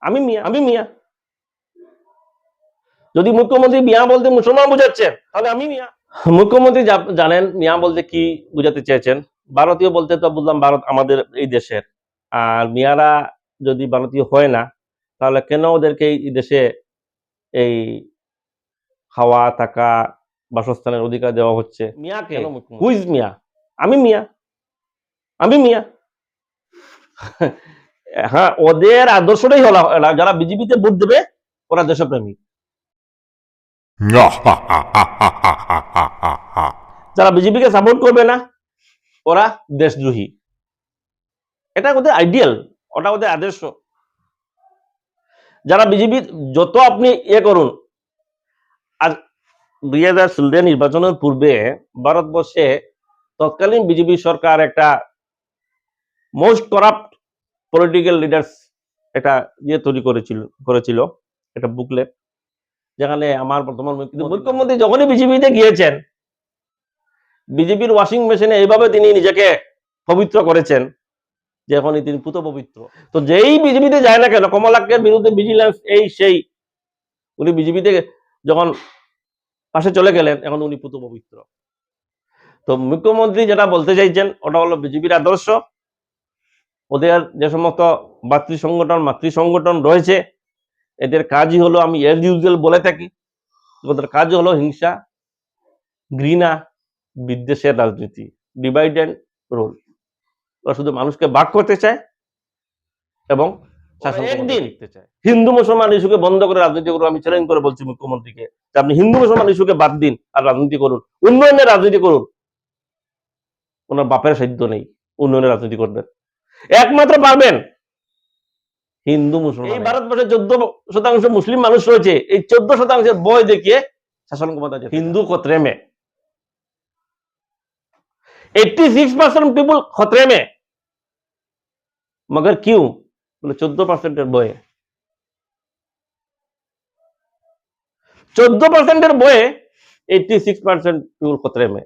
আমি মিয়া। যদি মুখ্যমন্ত্রী মিয়া বলতে মুসলমান বুঝাচ্ছেন, তাহলে আমি মিয়া। মুখ্যমন্ত্রী জানেন মিয়া বলতে কি বুঝাতে চেয়েছেন। ভারতীয় বলতে তো বুঝলাম ভারত আমাদের এই দেশের, আর মিয়ারা যদি ভারতীয় হয় না, তাহলে কেন ওদেরকে এই দেশে এই খাওয়া থাকা বাসস্থানের অধিকার দেওয়া হচ্ছে? মিয়াকে, হুইজ মিয়া? আমি মিয়া, আমি মিয়া। হ্যাঁ, ওদের আদর্শটাই হলো, যারা বিজেপিতে ভোট দেবে ওরা দেশপ্রেমিক, যারা বিজেপিকে সাপোর্ট করবে না ওরা দেশদ্রোহী। এটা ওদের আইডিয়াল, ওটা ওদের আদর্শ। যারা বিজেপি যত আপনি করুন, আর 2016 নির্বাচনের পূর্বে ভারতবর্ষে তৎকালীন বিজেপি সরকার একটা মোস্ট করাপ্ট পলিটিক্যাল লিডার্স একটা তৈরি করেছিল একটা বুকলেট, যেখানে আমার বর্তমান মুখ্যমন্ত্রী যখনই বিজেপিতে গিয়েছেন, বিজেপির ওয়াশিং মেশিনে এইভাবে তিনি নিজেকে পবিত্র করেছেন যে এখনই তিনি পুত পবিত্র। তো যেই বিজেপিতে যায় না কেন, কমলাক্ষের বিরুদ্ধে ভিজিলেন্স এই সেই, উনি বিজেপিতে যখন পাশে চলে গেলেন, এখন উনি পুত পবিত্র। তো মুখ্যমন্ত্রী যেটা বলতে চাইছেন ওটা হলো বিজেপির আদর্শ। ওদের যে সমস্ত মাতৃ সংগঠন রয়েছে, এদের কাজই হলো, আমি এর ইউজুয়াল বলে থাকি, ওদের কাজ হলো হিংসা, ঘৃণা, বিদ্বেষের রাজনীতি, ডিভাইড এন্ড রুল। ওরা শুধু মানুষকে ভাগ করতে চায় এবং একদিন হিন্দু মুসলমান ইস্যুকে বন্ধ করে রাজনীতি করুন। আমি চ্যালেঞ্জ করে বলছি মুখ্যমন্ত্রীকে যে আপনি হিন্দু মুসলমান ইস্যুকে বাদ দিন আর রাজনীতি করুন, উন্নয়নের রাজনীতি করুন। ওনার বাপের সাধ্য নেই উন্নয়নের রাজনীতি করবেন, একমাত্র পারবেন হিন্দু মুসলমান। এই ভারতবর্ষে 14% মুসলিম মানুষ রয়েছে, এই 14% বয় দেখিয়ে শাসন ক্ষমতা হিন্দু खतरे में, 86% पीपल खतरे में, मगर क्यों? बोले 14% बये, 14% बये 86% पीपल खतरे में।